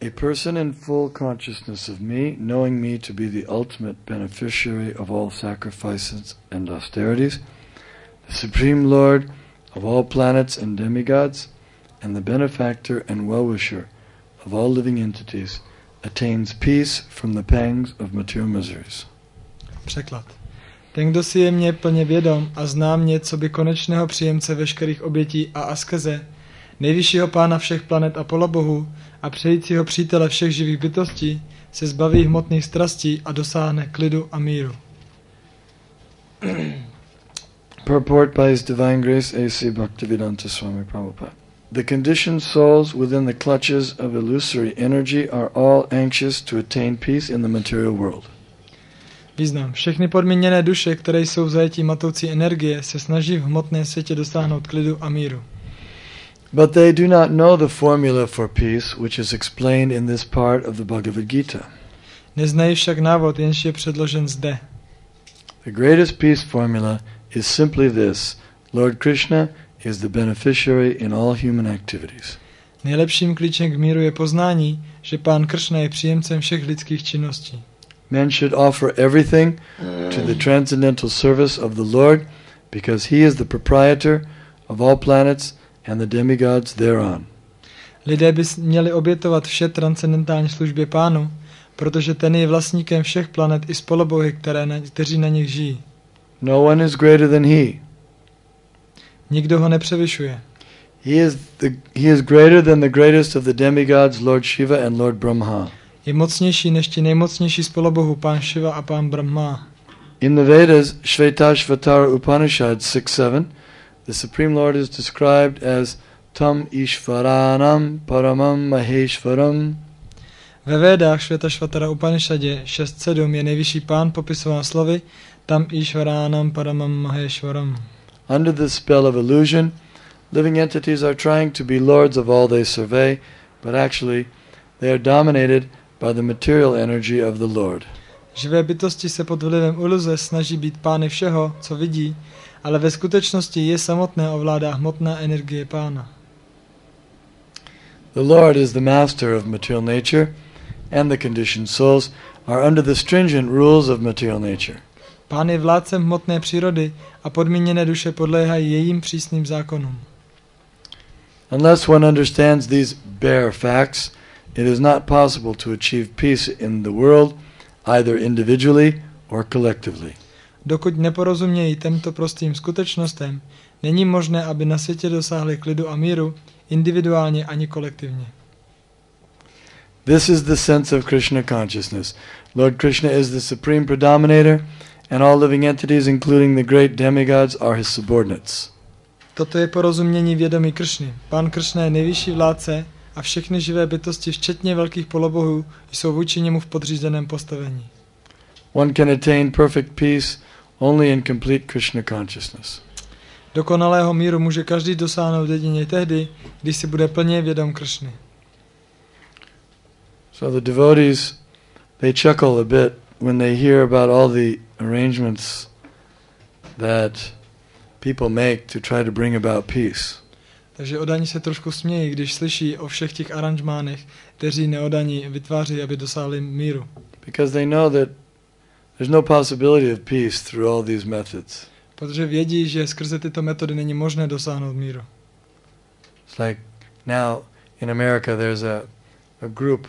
A person in full consciousness of me, knowing me to be the ultimate beneficiary of all sacrifices and austerities, the Supreme Lord of all planets and demigods, and the benefactor and well-wisher of all living entities, attains peace from the pangs of material miseries. Překlad. Ten, kdo si je mě plně vědom a zná mě coby konečného příjemce veškerých obětí a askeze, nejvyššího pána všech planet a polobohů a přejícího přítele všech živých bytostí, se zbaví hmotných strastí a dosáhne klidu a míru. Purport by His Divine Grace A.C. Bhaktivedanta Swami Prabhupada. The conditioned souls within the clutches of illusory energy are all anxious to attain peace in the material world. Význam. Všechny podmíněné duše, které jsou v zajetí matoucí energie, se snaží v hmotném světě dosáhnout klidu a míru. But they do not know the formula for peace, which is explained in this part of the Bhagavad Gita. Neznají však návod, jenž je předložen zde. The greatest peace formula is simply this: Lord Krishna is the beneficiary in all human activities. Nejlepším klíčem k míru je poznání, že Pán Kršna je příjemcem všech lidských činností. Men should offer everything to the transcendental service of the Lord, because He is the proprietor of all planets and the demigods thereon. Lidé by měli obětovat vše transcendentální službě Pánu, protože ten je vlastníkem všech planet i spolobohy, kteří na nich žijí. No one is greater than He. Nikdo ho nepřevyšuje. He is greater than the greatest of the demigods, Lord Shiva and Lord Brahma. Je mocnější než ti nejmocnější spolobohu, Pán Shiva a Pán Brahma. In the Vedas, Shvetashvatara Upanishad 6.7, the Supreme Lord is described as Tam Ishvaranam Paramam Maheshwaram. Ve Védách Shvetashvatara Upanishadě 6.7 je nejvyšší Pán popisován slovy Tam Ishvaranam Paramam Maheshwaram. Under the spell of illusion, living entities are trying to be lords of all they survey, but actually they are dominated by the material energy of the Lord. Živé bytosti se pod vlivem iluze snaží být pány všeho, co vidí, ale ve skutečnosti je samotné ovládá hmotná energie Pána. The Lord is the master of material nature, and the conditioned souls are under the stringent rules of material nature. Pán je vládcem hmotné přírody a podmíněné duše podléhají jejím přísným zákonům. Unless one understands these bare facts, it is not possible to achieve peace in the world, either individually or collectively. Dokud neporozumějí těmto prostým skutečnostem, není možné, aby na světě dosáhli klidu a míru, individuálně ani kolektivně. This is the sense of Krishna consciousness. Lord Krishna is the supreme predominator, and all living entities, including the great demigods, are his subordinates. Toto je porozumění vědomí Kršny. Pán Kršna je nejvyšší vládce a všechny živé bytosti, včetně velkých polobohů, jsou vůči němu v podřízeném postavení. One can attain perfect peace only in complete Krishna consciousness. Dokonalého míru může každý dosáhnout jedině tehdy, když si bude plně vědom Kršny. So the devotees, they chuckle a bit when they hear about all the arrangements that people make to try to bring about peace. Takže oddaní se trošku smějí, když slyší o všech těch aranžmánech, kteří neoddaní vytváří, aby dosáhli míru. Because they know that there's no possibility of peace through all these methods. Protože vědí, že skrze tyto metody není možné dosáhnout míru. It's like now in America there's a group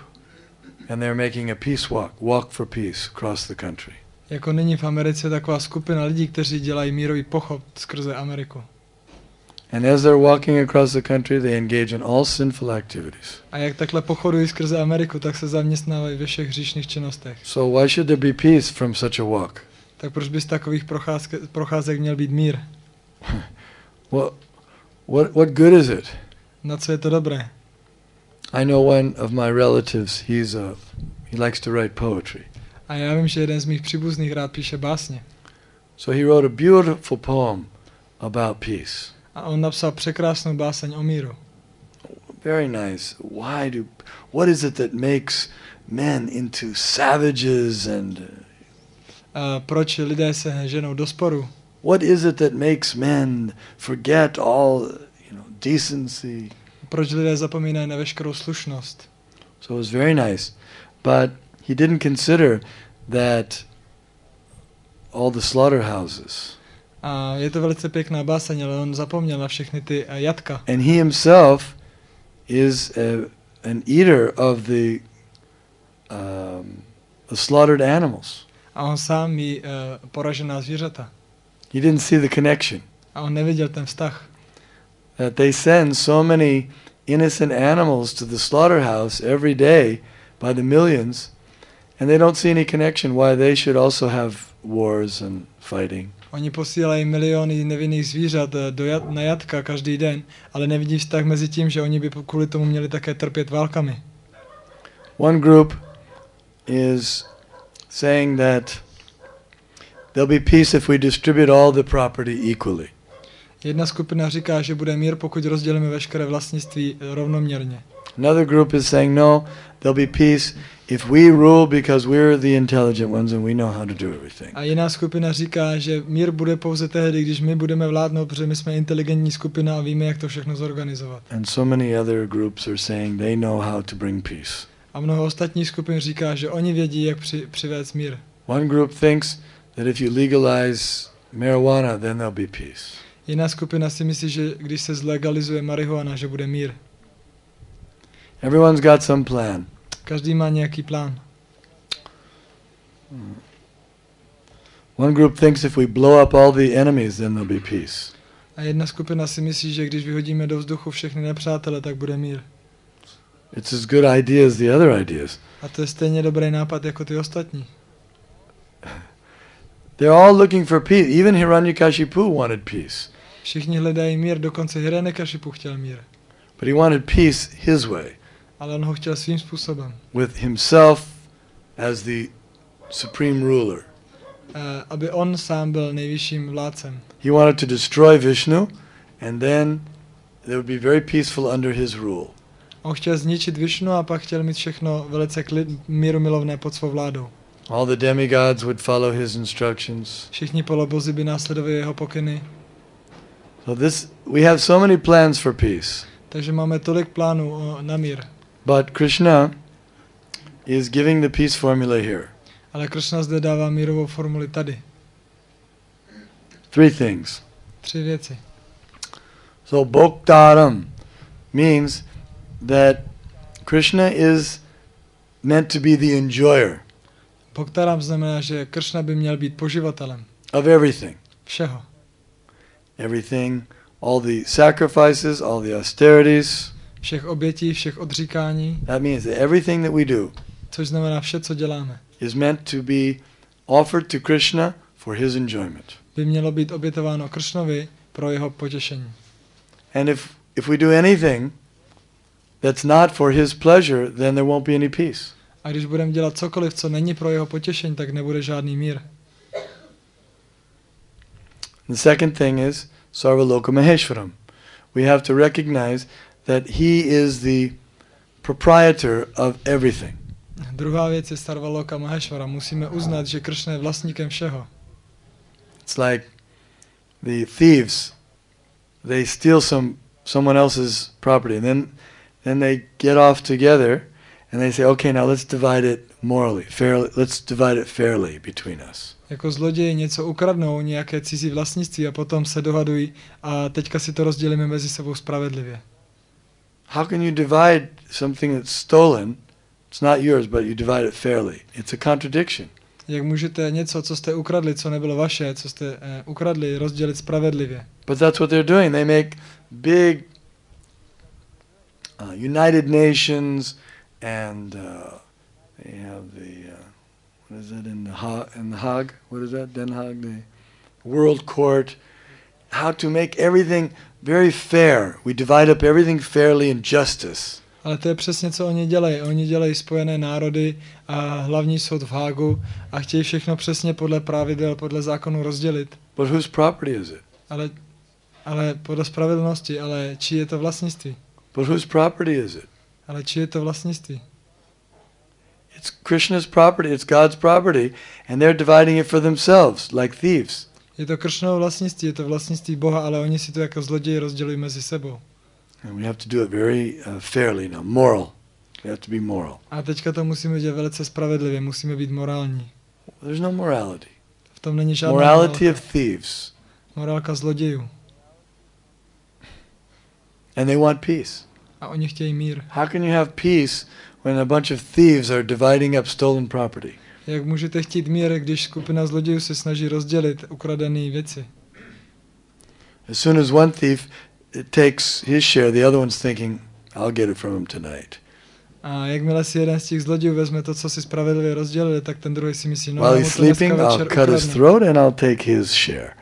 and they're making a peace walk for peace across the country. Jako nyní v Americe taková skupina lidí, kteří dělají mírový pochod skrze Ameriku. And as they're walking across the country, they engage in all sinful activities. A jak takhle pochodují skrze Ameriku, tak se zaměstnávají ve všech hříšných činnostech. So why should there be peace from such a walk? Tak proč by z takových procházek měl být mír? What good is it? Na co je to dobré? I know one of my relatives, he likes to write poetry. A já vím, že jeden z mých příbuzných rád píše básně. So he wrote a beautiful poem about peace. A on napsal překrásnou báseň o míru. Very nice. What is it that makes men into savages and proč lidé se ženou do sporu? what is it that makes men forget all, decency? Proč lidé zapomínají na veškerou slušnost? So it was very nice. But he didn't consider that all the slaughterhouses. A je to velice pěkná báseň, ale on zapomněl na všechny ty jatka. And he himself is an eater of the slaughtered animals. A on sám jí poražená zvířata. He didn't see the connection. A on neviděl ten vztah. That they send so many innocent animals to the slaughterhouse every day by the millions, and they don't see any connection why they should also have wars and fighting. Oni posílají miliony nevinných zvířat na jatka každý den, ale nevidí vztah mezi tím, že oni by kvůli tomu měli také trpět válkami. One group is saying that there'll be peace if we distribute all the property equally. Jedna skupina říká, že bude mír, pokud rozdělíme veškeré vlastnictví rovnoměrně. Another group is saying no, there'll be peace if we rule because we're the intelligent ones and we know how to do everything. A jiná skupina říká, že mír bude pouze tehdy, když my budeme vládnout, protože my jsme inteligentní skupina a víme, jak to všechno zorganizovat. And so many other groups are saying they know how to bring peace. A mnoho ostatních skupin říká, že oni vědí, jak přivést mír. One group thinks that if you legalize marijuana, then there'll be peace. Jiná skupina si myslí, že když se zlegalizuje marihuana, že bude mír. Everyone's got some plan. Každý má nějaký plán. One group thinks if we blow up all the enemies, then there'll be peace. A jedna skupina si myslí, že když vyhodíme do vzduchu všechny nepřátele, tak bude mír. It's as good idea as the other ideas. A to je stejně dobrý nápad jako ty ostatní. They're all looking for peace. Even Hiranyakashipu wanted peace. Všichni hledají mír, dokonce Hiranyakashipu chtěl mír. But he wanted peace his way. Ale on ho chtěl svým způsobem. With himself as the supreme ruler. Aby on sám byl nejvyšším vládcem. He wanted to destroy Vishnu and then they would be very peaceful under his rule. On chtěl zničit Višnu a pak chtěl mít všechno velice mírumilovné pod svou vládou. All the demigods would follow his instructions. Všichni polobozi by následovali jeho pokyny. So we have so many plans for peace. Takže máme tolik plánů na mír. But Krishna is giving the peace formula here. Ale Krishna zde dává mírovou formuli tady. 3 things. 3 věci. So Bhoktaram means that Krishna is meant to be the enjoyer. Bhoktaram znamená, že Krishna by měl být poživatelem. Of everything. Všeho. Everything, all the sacrifices, all the austerities. Všech obětí, všech odříkání. That means that everything that we do, což znamená vše, co děláme, is meant to be offered to Krishna for his enjoyment. by mělo být obětováno Kršnovi pro jeho potěšení. And if we do anything that's not for his pleasure, then there won't be any peace. A když budeme dělat cokoliv, co není pro jeho potěšení, tak nebude žádný mír. The second thing is Sarvaloka Maheshwaram. We have to recognize that he is the proprietor of everything. Druhá věc je Sarvaloka Maheshwara. Musíme uznat, že Kršna je vlastníkem všeho. It's like the thieves. They steal someone else's property, and then they get off together and they say, okay, now let's divide it morally, fairly. Let's divide it fairly between us. Jako zloději něco ukradnou, nějaké cizí vlastnictví a potom se dohadují a teďka si to rozdělíme mezi sebou spravedlivě. How can you divide something that's stolen? It's not yours, but you divide it fairly. It's a contradiction. Jak můžete něco, co jste ukradli, co nebylo vaše, co jste ukradli, rozdělit spravedlivě? But that's what they're doing. They make big United Nations, and they have the what is it in the Hague? What is that? Den Haag, the World Court. How to make everything very fair. We divide up everything fairly in justice. Ale to je přesně, co oni dělají. Oni dělají Spojené národy a hlavní soud v Hágu a chtějí všechno přesně podle pravidel, podle zákonu rozdělit. But whose property is it? Ale podle spravedlnosti, ale čí je to vlastnictví? But whose property is it? Ale čí je to vlastnictví? It's Krishna's property, it's God's property, and they're dividing it for themselves, like thieves. Je to Kršnovo vlastnictví, je to vlastnictví Boha, ale oni si to jako zloději rozdělují mezi sebou. And we have to do it very fairly now, moral. We have to be moral. A teďka to musíme dělat velice spravedlivě, musíme být morální. There's no morality. V tom není žádná Morality morálka. of thieves. Morálka zlodějů. And they want peace. A oni chtějí mír. How can you have peace when a bunch of thieves are dividing up stolen property? Jak můžete chtít mír, když skupina zlodějů se snaží rozdělit ukradené věci? As soon as one thief takes his share, the other one's thinking, I'll get it from him tonight. A jakmile si jeden z těch zlodějů vezme to, co si spravedlivě rozdělili, tak ten druhý si myslí, no While já mu he's to dneska sleeping, I'll večer cut his ukradnu. throat and I'll take his share.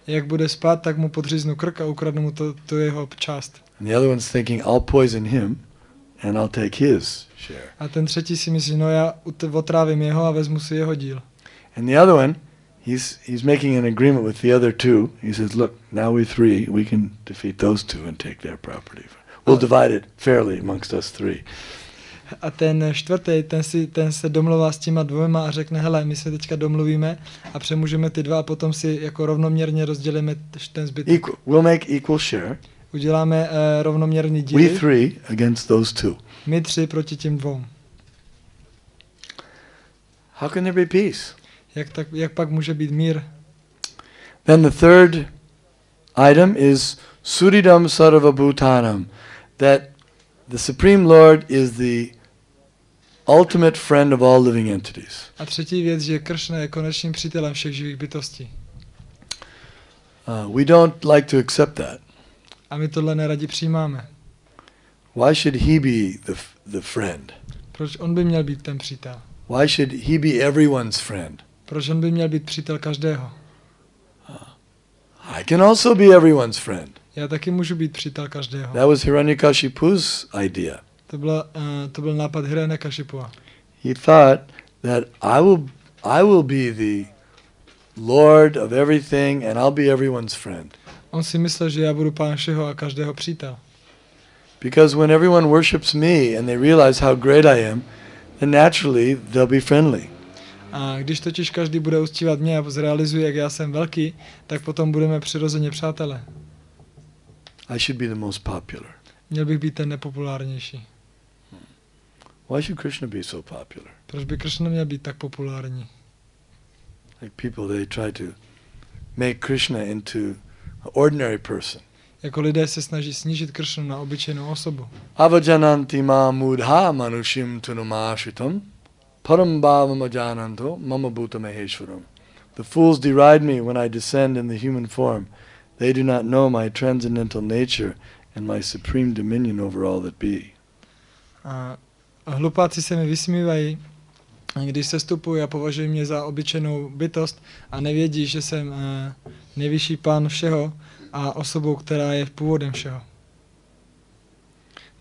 Jak bude spát, tak mu podříznu krk a ukradnu mu tu jeho část. And the other one's thinking, I'll poison him and I'll take his share. A ten třetí si myslí, no já otrávím jeho a vezmu si jeho díl. And the other one, he's making an agreement with the other two. He says, look, now we three, we can defeat those two and take their property. We'll divide it fairly amongst us three. A ten čtvrtý, ten se domluvá s těma dvěma a řekne, hele, my se teďka domluvíme a přemůžeme ty dva a potom si jako rovnoměrně rozdělíme ten zbytek. We'll make equal share. Uděláme rovnoměrný We díly, three against those two. my tři proti těm dvou. How can there be peace? Jak pak může být mír? Then the third item is Suridam Sarva Bhutanam, that the Supreme Lord is the ultimate friend of all living entities. A třetí věc, že Kršna je konečným přítelem všech živých bytostí. We don't like to accept that. A my tohle neradi přijímáme. Why should he be the friend? Proč on by měl být ten přítel? Why should he be everyone's friend? Proč on by měl být přítel každého? I can also be everyone's friend. Já taky můžu být přítel každého. That was Hiranyakashipu's idea. To byl nápad Hiranyakashipua. He thought that I will be the Lord of everything and I'll be everyone's friend. On si myslel, že já budu pán všeho a každého přítel. Because when everyone worships me and they realize how great I am, then naturally they'll be friendly. A když totiž každý bude uctívat mě a zrealizuje, jak já jsem velký, tak potom budeme přirozeně přátelé. I should be the most popular. Měl bych být ten nepopulárnější. Why should Krishna be so popular? Proč by Kršna měl být tak populární? Like people, they try to make Krishna into an ordinary person. Jako lidé se snaží snížit Kršnu na obyčejnou osobu. Avajananti ma mudha manushim tunumashitam param bhavam ajananto mama bhuta maheshwaram. The fools deride me when I descend in the human form. They do not know my transcendental nature and my supreme dominion over all that be. A hlupáci se mi vysmívají, když se stupují a považují mě za obyčejnou bytost a nevědí, že jsem nejvyšší pán všeho a osobou, která je původem všeho.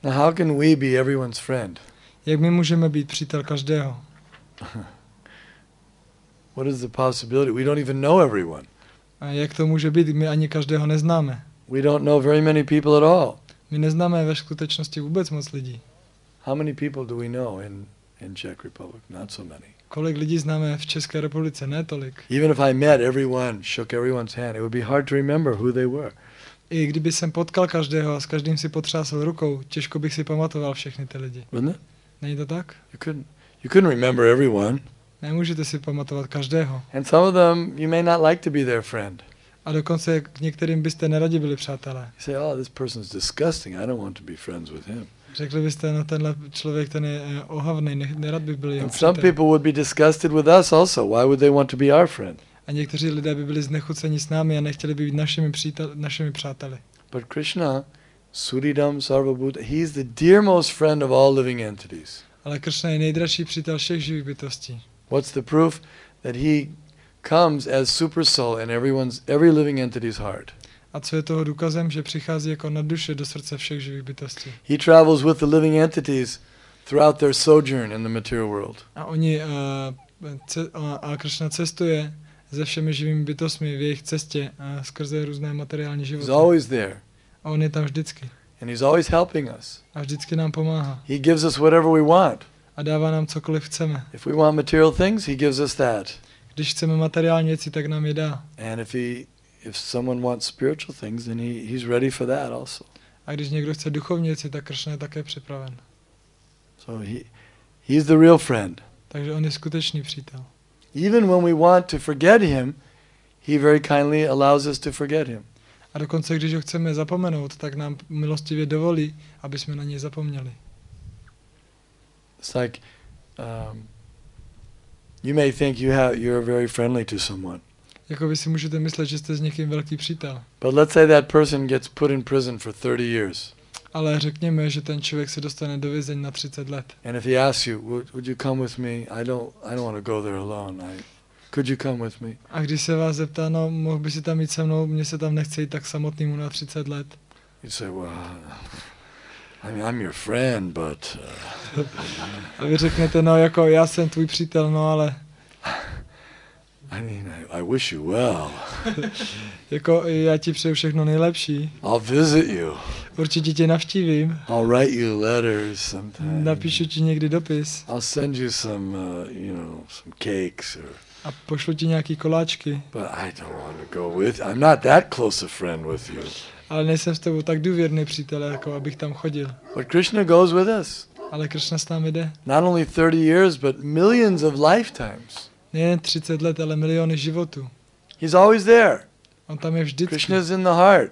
Now how can we be everyone's friend? Jak my můžeme být přítel každého? What is the possibility? We don't even know everyone. A jak to může být? My ani každého neznáme. We don't know very many people at all. My neznáme ve skutečnosti vůbec moc lidí. How many people do we know in Czech Republic? Not so many. Kolik lidí známe v České republice? Ne tolik. Even if I met everyone, shook everyone's hand, it would be hard to remember who they were. I kdyby jsem potkal každého a s každým si potřásl rukou, těžko bych si pamatoval všechny ty lidi. Wouldn't it? Není to tak? You couldn't remember everyone. Nemůžete si pamatovat každého. And some of them you may not like to be their friend. A dokonce k některým byste neradi byli přátelé. You say, oh, this person's disgusting. I don't want to be friends with him. Řekli byste, no tenhle člověk, ten je ohavný, nerad bych byl jeho And some přítel. people would be disgusted with us also. Why would they want to be our friend? A někteří lidé by byli znechuceni s námi a nechtěli by být našimi přáteli. But Krishna, Suridam Sarvabhuta, he's the dearmost friend of all living entities. Ale Kršna je nejdražší přítel všech živých bytostí. What's the proof? That he comes as super soul in every living entity's heart. A co je toho důkazem, že přichází jako nadduše do srdce všech živých bytostí. He travels with the living entities throughout their sojourn in the material world. A Kršna cestuje se všemi živými bytostmi v jejich cestě skrze různé materiální He's životy. always there. A on je tam vždycky. And he's always helping us. A vždycky nám pomáhá. He gives us whatever we want. A dává nám cokoliv chceme. If we want material things, he gives us that. Když chceme materiální věci, tak nám je dá. And if someone wants spiritual things, then he's ready for that also. A když někdo chce duchovní věci, tak Kršna je také připraven. So he's the real friend. Takže on je skutečný přítel. Even when we want to forget him, he very kindly allows us to forget him. A dokonce, když ho chceme zapomenout, tak nám milostivě dovolí, aby jsme na něj zapomněli. It's like you may think you're very friendly to someone. Jako vy si můžete myslet, že jste s někým velký přítel. But let's say that person gets put in prison for 30 years. Ale řekněme, že ten člověk se dostane do vězení na 30 let. And if he asks you, would you come with me? I don't want to go there alone. Could you come with me? A když se vás zeptá, no, mohl by si tam jít se mnou, mně se tam nechce jít tak samotnému na 30 let. You say, well, I mean, I'm your friend, but... A vy řeknete, no, jako já jsem tvůj přítel, no, ale... I mean, I wish you well. Jako já ti přeju všechno nejlepší. I'll visit you. Určitě tě navštívím. I'll write you letters sometime. Napíšu ti někdy dopis. I'll send you some, some cakes or... A pošlu ti nějaký koláčky. But I don't want to go with. I'm not that close a friend with you. Ale nejsem s tebou tak důvěrný přítel, jako abych tam chodil. But Krishna goes with us. Ale Krishna s námi jde. Not only 30 years, but millions of lifetimes. Nejen 30 let, ale miliony životů. He's always there. On tam je vždycky. Krishna's in the heart.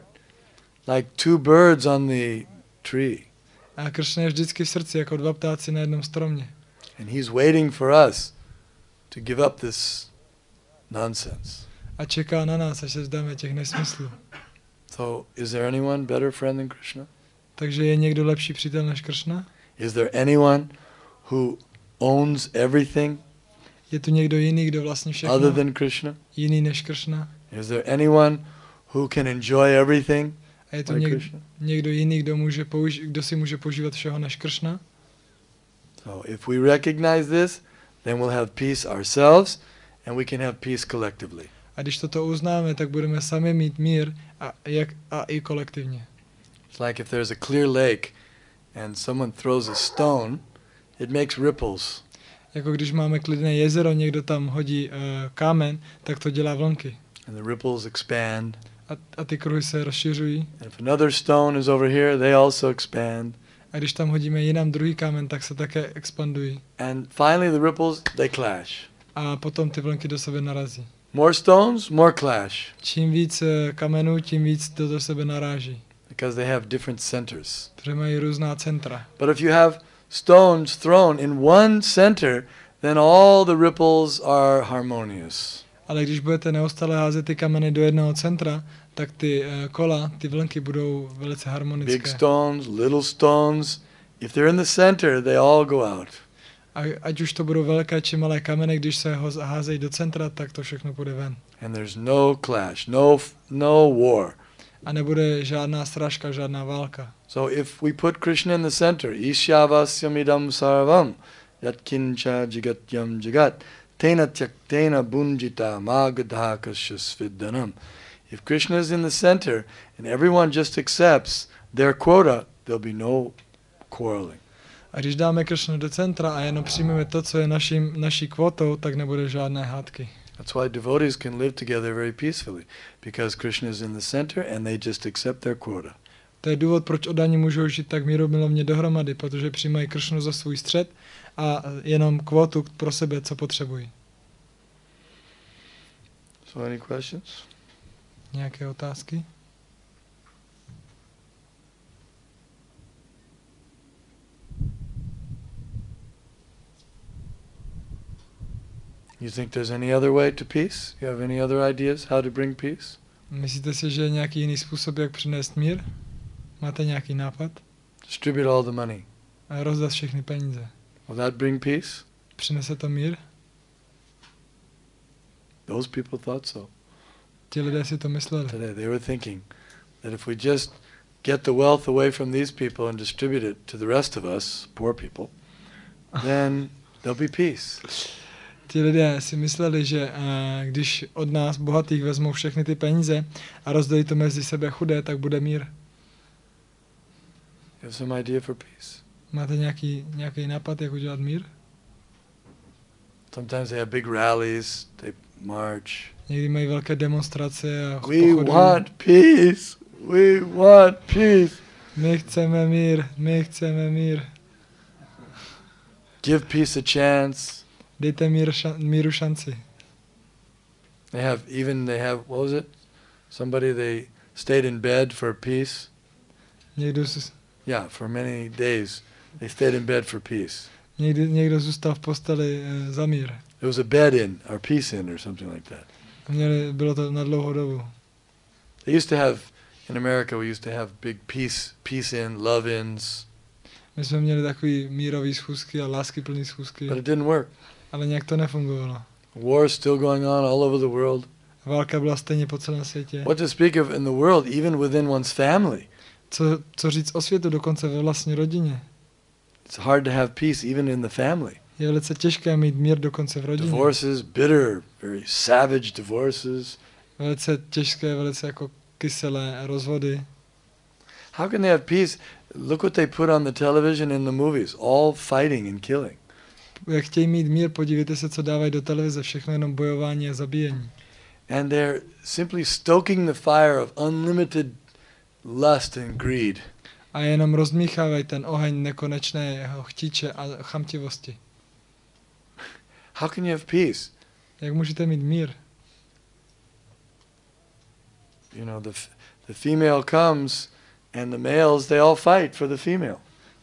Like two birds on the tree. A Krishna je vždycky v srdci, jako dva ptáci na jednom stromě. And he's waiting for us to give up this nonsense. A čeká na nás, až se vzdáme těch nesmyslů. So, is there anyone better friend than Krishna? Takže je někdo lepší přítel než Krishna? Is there anyone who owns everything Je tu někdo jiný, kdo vlastně všechno? other than Krishna? Jiný než Krishna? Is there anyone who can enjoy everything A je tu like Krishna? někdo jiný, kdo si může používat všeho než Krishna? So, if we recognize this, then we'll have peace ourselves and we can have peace collectively. A když toto uznáme, tak budeme sami mít mír a i kolektivně. It's like if there's a clear lake and someone throws a stone, it makes ripples. Jako když máme klidné jezero, někdo tam hodí kámen, tak to dělá vlnky. And the ripples expand. A ty kruhy se rozšiřují. And if another stone is over here, they also expand. A když tam hodíme jinam druhý kámen, tak se také expandují. And finally the ripples, they clash. A potom ty vlnky do sebe narazí. More stones, more clash. Čím víc kamenů, tím víc do sebe naráží. Because they have different centers. Protože mají různá centra. But if you have stones thrown in one center, then all the ripples are harmonious. Ale když budete neustále házet ty kameny do jednoho centra, tak ty kola, ty vlnky budou velice harmonické. Big stones, little stones, if they're in the center, they all go out. A ať už to budou velké či malé kameny, když se ho házejí do centra, tak to všechno půjde ven. And there's no clash, no war. A nebude žádná srážka, žádná válka. So if we put Krishna in the center, Ishyavasyamidam sarvam, yatkincha jigatyam jigat, tena tyaktena bunjita magadhakasya sviddanam. If Krishna is in the center and everyone just accepts their quota, there'll be no quarreling. A když dáme Krishnu do centra a jenom přijmeme to, co je naší kvotou, tak nebude žádné hádky. That's why devotees can live together very peacefully, because Krishna is in the center and they just accept their quota. To je důvod, proč oddaní můžou žít tak mírumilovně dohromady, protože přijímají Krishnu za svůj střed a jenom kvotu pro sebe, co potřebují. So any questions? Nějaké otázky? You think there's any other way to peace? You have any other ideas how to bring peace? Myslíte si, že je nějaký jiný způsob, jak přinést mír? Máte nějaký nápad? Distribute all the money. A rozdat všechny peníze. Will that bring peace? Přinese to mír? Those people thought so. Ti lidé si to mysleli. Today they were thinking that if we just get the wealth away from these people and distribute it to the rest of us, poor people, then there'll be peace. Ti lidé si mysleli, že když od nás bohatých vezmou všechny ty peníze a rozdají to mezi sebe chudé, tak bude mír. You have some idea for peace? Máte nějaký nápad, jak udělat mír? Sometimes they have big rallies, they march. Někdy mají velké demonstrace a We pochody. want peace! We want peace! My chceme mír, my chceme mír. Give peace a chance. Dejte míru šanci. They have, what was it? Somebody, they stayed in bed for peace. Yeah, for many days. They stayed in bed for peace. Někdo zůstal v posteli za mír. It was a bed in, or peace in, or something like that. Bylo to na dlouhou dobu. They used to have, in America, we used to have big peace in, love ins. My jsme měli takový mírový schůzky a láskyplný schůzky. But it didn't work. Ale nějak to nefungovalo. War is still going on all over the world. Válka byla stejně po celém světě. What to speak of in the world, even within one's family. Co říct o světu, dokonce ve vlastní rodině. It's hard to have peace even in the family. Je velice těžké mít mír dokonce v rodině. Divorces, bitter, very savage divorces. Velice těžké, velice jako kyselé rozvody. How can they have peace? Look what they put on the television and the movies, all fighting and killing. Jak chtějí mít mír, podívejte se, co dávají do televize, všechno jenom bojování a zabíjení. And they're simply stoking the fire of unlimited lust and greed. A jenom rozmíchávají ten oheň nekonečného chtíče a chamtivosti. How can you have peace? Jak můžete mít mír? You know, the female comes and the males, they all fight for the female.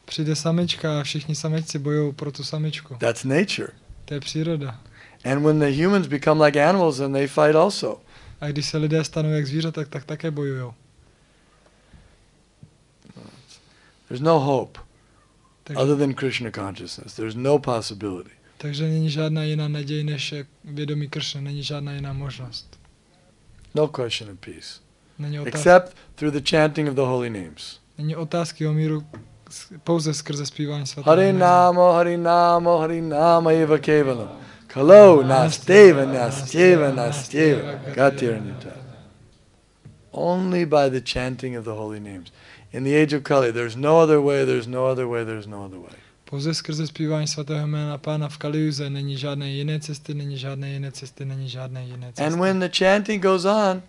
Přijde samička a všichni samičci bojují pro tu samičku. That's nature. To je příroda. And when the humans become like animals, then they fight also. A když se lidé stanou jak zvířata, tak také bojujou. There's no hope other than Krishna consciousness. There's no possibility. Takže není žádná jiná naděj než vědomí Kršna, není žádná jiná možnost. No question of peace. Není otázka, except through the chanting of the holy names. Není otázky o míru pouze skrze zpívání svatého jména. Hari Nama eva kevalam. Kalo nastyeva gatiranyata. Only by the chanting of the holy names. In the age of Kali, there's no other way, there's no other way, there's no other way. Pouze skrze zpívání svatého jména Pána v Kaliuze není žádné jiné cesty, není žádné jiné cesty, není žádné jiné cesty. And when the chanting goes on,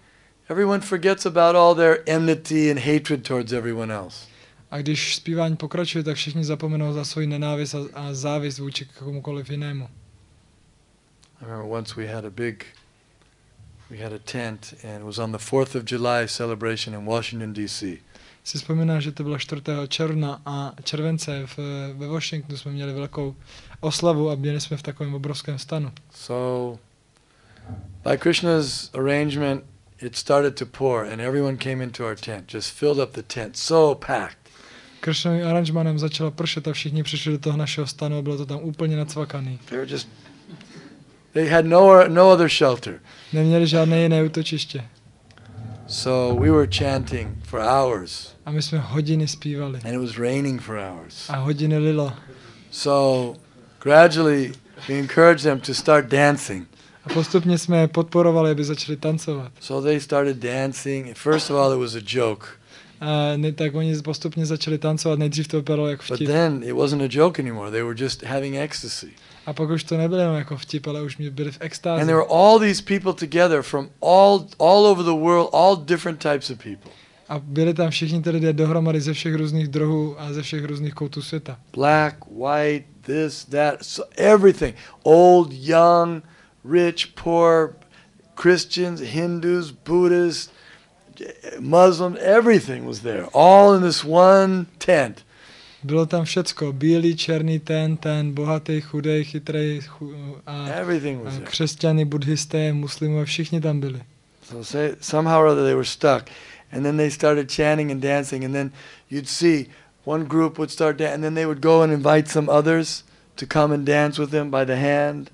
everyone forgets about all their enmity and hatred towards everyone else. A když zpívání pokračuje, tak všichni zapomenou za svou nenávist a závist vůči komukoliv jinému. I remember once we had a tent and it was on the 4th of July celebration in Washington D.C. Si vzpomínám, že to bylo 4. června a července ve Washingtonu jsme měli velkou oslavu a byli jsme v takovém obrovském stanu. So, by Krishna's arrangement, it started to pour and everyone came into our tent, just filled up the tent, so packed. Kršnovým aranžmanem začalo pršet a všichni přišli do toho našeho stanu a bylo to tam úplně nacvakaný. They had no other shelter. Neměli žádné jiné útočiště. So we were chanting for hours. A my jsme hodiny zpívali. And it was raining for hours. A hodiny lilo. So gradually we encouraged them to start dancing. A postupně jsme je podporovali, aby začali tancovat. So they started dancing. First of all, it was a joke. Tak oni postupně začali tancovat, nejdřív to bylo jako vtip. But then it wasn't a joke anymore. They were just having ecstasy. A pak už to nebylo jenom jako vtip, ale už byli v extázi. And there were all these people together from all over the world, all different types of people. A byli tam všichni ty lidé dohromady ze všech různých druhů a ze všech různých koutů světa. Black, white, this, that, so everything. Old, young, rich, poor, Christians, Hindus, Buddhists, Muslims, everything was there. All in this one tent. Bylo tam všecko, bílý, černý, ten, bohatý, chudej, chytrý a křesťany, buddhisté, muslimové, všichni tam byli. So somehow or other they were stuck. And then they started chanting and dancing, and then you'd see one group would start dancing, and then they would go and invite some others to come and dance with them by the hand.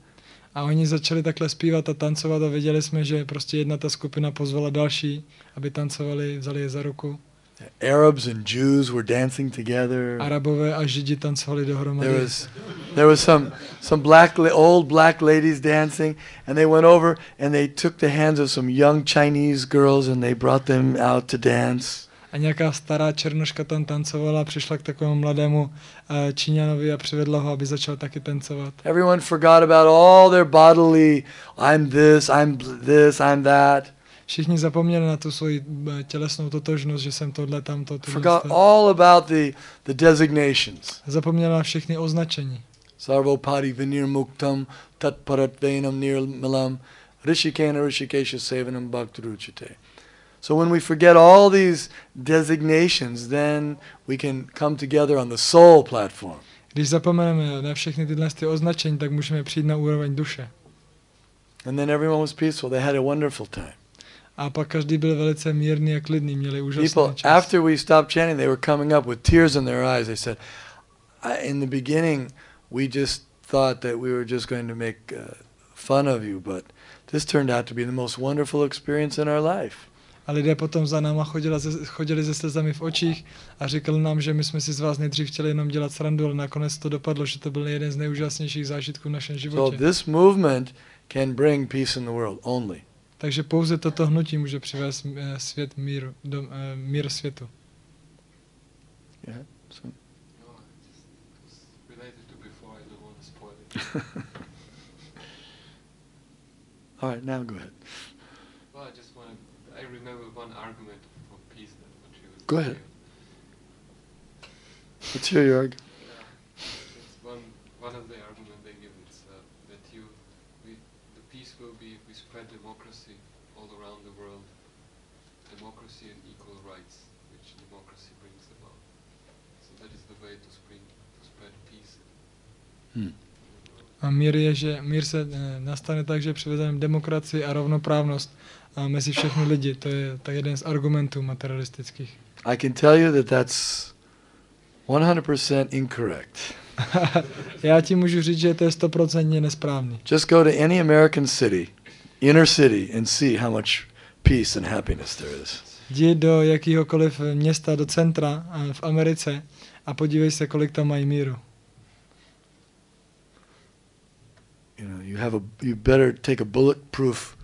A oni začali takhle zpívat a tancovat a věděli jsme, že prostě jedna ta skupina pozvala další, aby tancovali, vzali je za ruku. Arabs and Jews were dancing together. Arabové a Židi tancovali dohromady. There was some old black ladies dancing, and they went over and they took the hands of some young Chinese girls and they brought them out to dance. A nějaká stará černoška tam tancovala, přišla k takovému mladému Číňanovi a přivedla ho, aby začal taky tancovat. Everyone forgot about all their bodily, I'm this, I'm that. Všichni zapomněli na tu svoji tělesnou totožnost, že jsem tohle, tamto. Forgot all about the designations. Zapomněli na všechny označení. Sarvopadi vinir muktam tatparat venam nirmalam rishikena rishikesha sevanam bhaktaruchite. So when we forget all these designations, then we can come together on the soul platform. Když zapomeneme na všechny tyhle ty označení, tak můžeme přijít na úroveň duše. And then everyone was peaceful. They had a wonderful time. A pak každý byl velice mírný a klidný, měli úžasný People, čas. after we stopped chanting, they were coming up with tears in their eyes. They said, in the beginning, we just thought that we were just going to make fun of you, but this turned out to be the most wonderful experience in our life. A lidé potom za náma chodili se slzami v očích a říkali nám, že my jsme si z vás nejdřív chtěli jenom dělat srandu, ale nakonec to dopadlo, že to byl jeden z nejúžasnějších zážitků v našem životě. So this movement can bring peace in the world only. Takže pouze toto hnutí může přivést svět mír světu. Yeah. So. No, it was related to before. I don't want to spoil it. All right, now go ahead. Well, I remember one argument for peace that what you was Go ahead. saying. Let's hear your argument. Yeah, it's one of the arguments they give is that the peace will be if we spread democracy all around the world, democracy and equal rights, which democracy brings about. So that is the way to spread peace. A mír je, že mír se nastane tak, že přivezeme demokracii a rovnoprávnost mezi všechny lidi. To je jeden z argumentů materialistických. I can tell you that that's 100% incorrect. Já ti můžu říct, že to je 100% nesprávný. Just go to any American city, inner city, and see how much peace and happiness there is. Jdi do jakýhokoliv města, do centra v Americe a podívej se, kolik tam mají míru. You know, you better take a bulletproof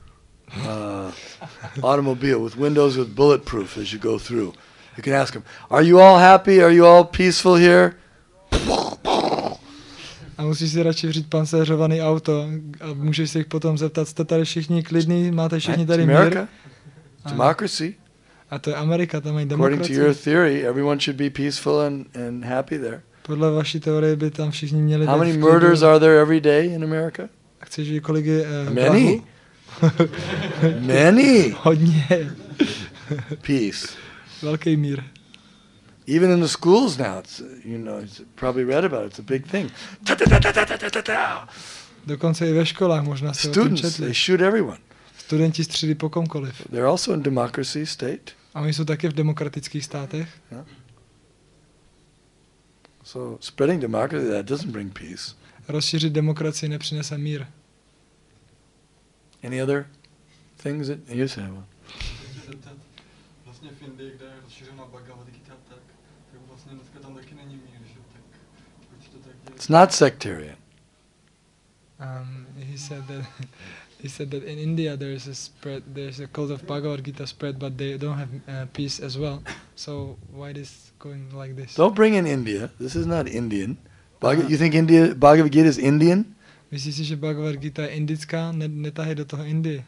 automobile with windows with bulletproof as you go through. You can ask them, "Are you all happy? Are you all peaceful here?" A musíš si radši vzít pancéřovaný auto a můžeš se jich potom zeptat, jste tady všichni klidní, máte všichni tady mír? America, democracy. A to je Amerika, tam mají According to your demokracii. theory, everyone should be peaceful and happy there. Podle vaší teorie by tam všichni měli How být many v klidu. murders are there every day in America? A chceš vidět, kolik je Many. Many. Hodně. Peace. Velký mír. Even in the schools now, it's, it's probably read about it. It's a big thing. Dokonce i ve školách možná se o tom Students, četli. they shoot everyone. Studenti střílí po komkoliv. They're also in democracy state. A oni jsou taky v demokratických státech. So spreading democracy, that doesn't bring peace. Rozšířit demokracii nepřinese mír. Any other things that you say? Vlastně v Indii, kde je rozšířena Bhagavad Gita, tak vlastně dneska tam taky není mír, že? Tak proč to tak dělat? It's not sectarian. He said that in India there's a cult of Bhagavad Gita spread, but they don't have peace as well. So why this going like this? Don't bring in India. This is not Indian. You think Bhagavad Gita is Indian? Myslíš si, že Bhagavad Gita je indická? Netahej do toho Indie.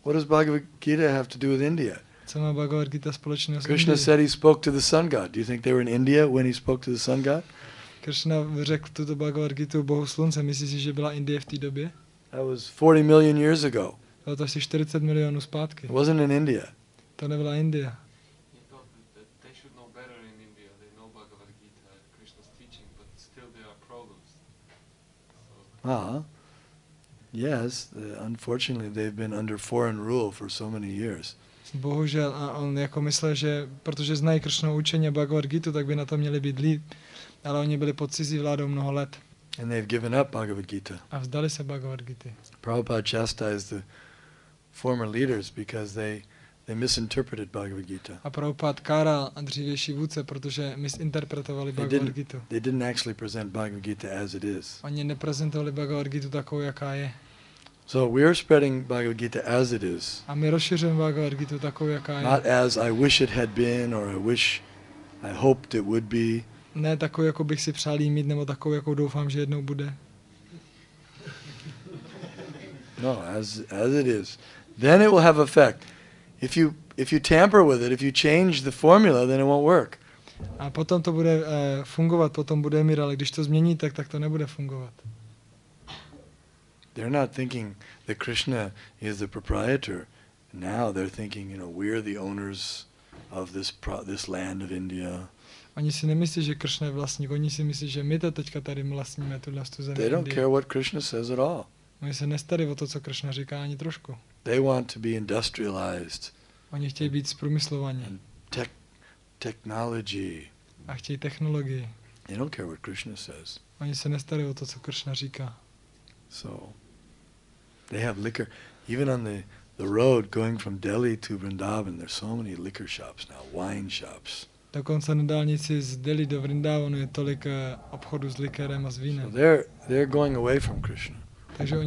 What does Bhagavad Gita have to do with India? Co má Bhagavad Gita společného s Krishna Indií? said he spoke to the sun god. Do you think they were in India when he spoke to the sun god? Krishna řekl tuto Bhagavad Gitu bohu slunce. Myslíš si, že byla Indie v té době? That was 40 million years ago. Bylo to asi 40 milionů zpátky. It wasn't in India. To nebyla Indie. He thought that they should know better in India. They know Bhagavad Gita, Krishna's teaching, but still there are problems. Yes, unfortunately they've been under foreign rule for so many years. Bohužel, a on jako myslel, že protože znají Kršnovo učení a Bhagavad Gitu, tak by na to měli být líp. Ale oni byli pod cizí vládou mnoho let. And they've given up Bhagavad Gita. A vzdali se Bhagavad Gity. Prabhupada chastised the former leaders because they misinterpreted Bhagavad Gita. A Prabhupada káral dřívější vůdce, protože misinterpretovali Bhagavad Gitu. They didn't actually present Bhagavad Gita as it is. Oni neprezentovali Bhagavad Gitu takovou, jaká je. So we're spreading Bhagavad Gita as it is. A my rozšiřujeme Bhagavad Gitu takovou, jaká je. Not as I wish it had been or I hoped it would be. Ne takovou, jako bych si přál jí mít, nebo takovou, jakou doufám, že jednou bude. No, as it is. Then it will have effect. If you tamper with it, if you change the formula, then it won't work. A potom to bude fungovat, potom bude mír, ale když to změníte, tak to nebude fungovat. They're not thinking that Krishna is the proprietor. Now they're thinking, we're the owners of this land of India. Oni si nemyslí, že Kršna je vlastník, oni si myslí, že my to teďka tady vlastníme tu zemi They don't Indie. care what Krishna says at all. Oni se nestarají o to, co Kršna říká, ani trošku. They want to be industrialized. Oni chtějí být zprůmyslovaní Technology. a chtějí technologii. They don't care what Krishna says. Oni se nestarají o to, co Kršna říká. So they have liquor. Even on the road going from Delhi to Vrindavan, there's so many liquor shops now, wine shops. Dokonce na dálnici z Delhi do Vrindavanu je tolik obchodů s likérem a s vínem. So they're going away from Krishna. Takže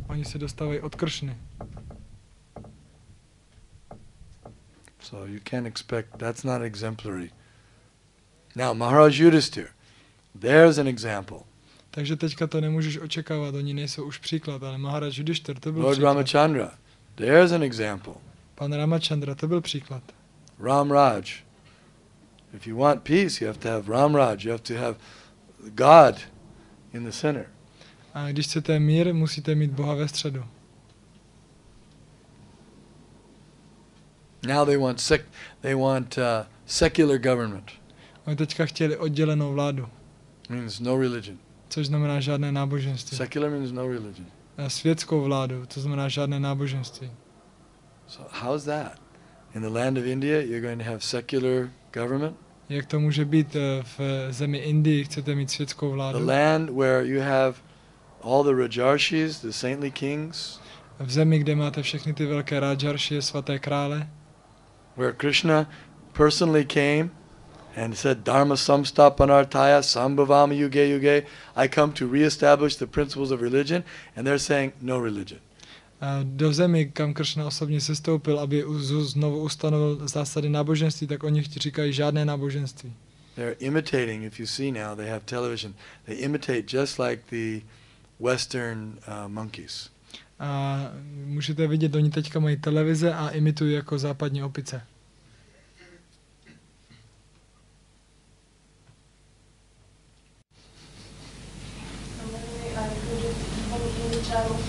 oni se dostávají od Kršny. So you can't expect, that's not exemplary. Now Maharaj Yudhisthira, there's an example. Takže teďka to nemůžeš očekávat, oni nejsou už příklad, ale Maharaj Yudhishthira to byl Lord příklad. Ramachandra, there's an example. Pan Ramachandra to byl příklad. Ram Raj. If you want peace, you have to have Ram Raj. You have to have God in the center. A když chcete mír, musíte mít Boha ve středu. Now they want secular government. Oni teďka chtěli oddělenou vládu, Means no religion. což znamená žádné náboženství. Secular means no religion. A světskou vládu, to znamená žádné náboženství. So how's that? In the land of India, you're going to have secular government? Jak to může být v zemi Indii, chcete mít světskou The vládu? land where you have all the Rajarshis, the saintly kings, V zemi, kde máte všechny ty velké Rajaršie, svaté krále, where Krishna personally came and said, Dharma samstapanartaya sambhavami yuge yuge, I come to reestablish the principles of religion, and they're saying no religion. a do zemi, kam Kršna osobně sestoupil, aby znovu ustanovil zásady náboženství, tak oni říkají žádné náboženství. They're imitating, if you see now, they have television, they imitate just like the Western monkeys. A můžete vidět, oni teďka mají televize a imitují jako západní opice.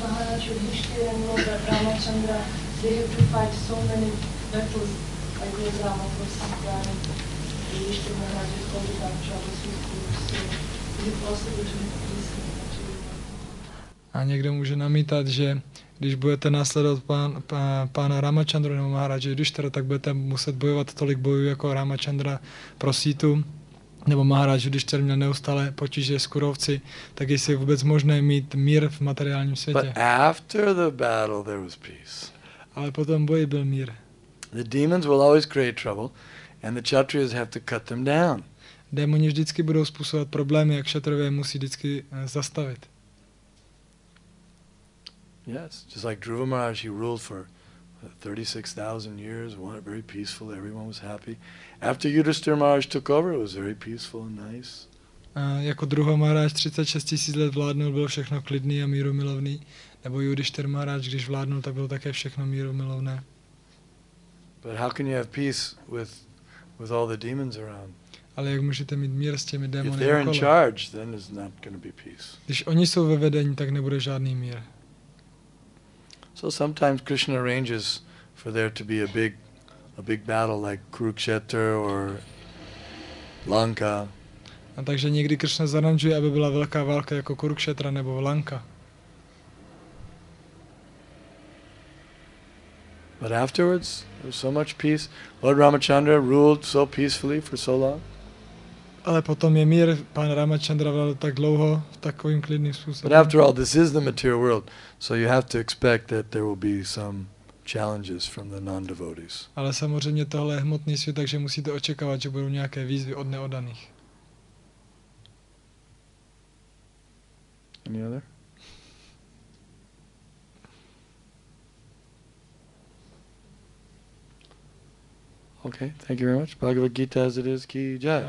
Maharaj Yudhishthira and Lord Ramachandra, they have to fight so many battles like Lord Rama for Sita and Yudhishthira Maharaj is all about troubles with Guru. So is it possible to make peace in the country? A někdo může namítat, že když budete následovat pána Ramachandru nebo Maharaj Yudhishthira, tak budete muset bojovat tolik bojů jako Ramachandra pro Sítu, nebo Maharaj Yudhishthira měl neustále potíže s kurovci, tak jestli je vůbec možné mít mír v materiálním světě. But after the battle, there was peace. Ale po tom boji byl mír. The demons will always create trouble, and the Kshatriyas have to cut them down. Démoni vždycky budou způsobovat problémy, jak Kšatrové musí vždycky zastavit. Yes, just like Dhruva Maharaj, he ruled for 36,000 years, very peaceful, everyone was happy. After Yudhisthira Maharaj took over, it was very peaceful and nice. Jako Dhruva Maharaj 36 000 let vládnul, bylo všechno klidný a mírumilovný. Nebo Yudhishthira Maharaj, když vládnul, tak bylo také všechno mírumilovné. But how can you have peace with all the demons around? Ale jak můžete mít mír s těmi If démony they're in okolo? charge, then there's not going to be peace. Když oni jsou ve vedení, tak nebude žádný mír. So sometimes Krishna arranges for there to be a big battle like Kurukshetra or Lanka. A takže někdy Kršna zaranžuje, aby byla velká válka jako Kurukshetra nebo Lanka. But afterwards, there was so much peace. Lord Ramachandra ruled so peacefully for so long. Ale potom je mír, pán Ramachandra vládl tak dlouho, takovým klidným But způsobem. after all, this is the material world, so you have to expect that there will be some challenges from the non-devotees. Ale samozřejmě tohle je hmotný svět, takže musíte očekávat, že budou nějaké výzvy od neoddaných. Any other? Okay, thank you very much. Bhagavad Gita as it is, ki jai.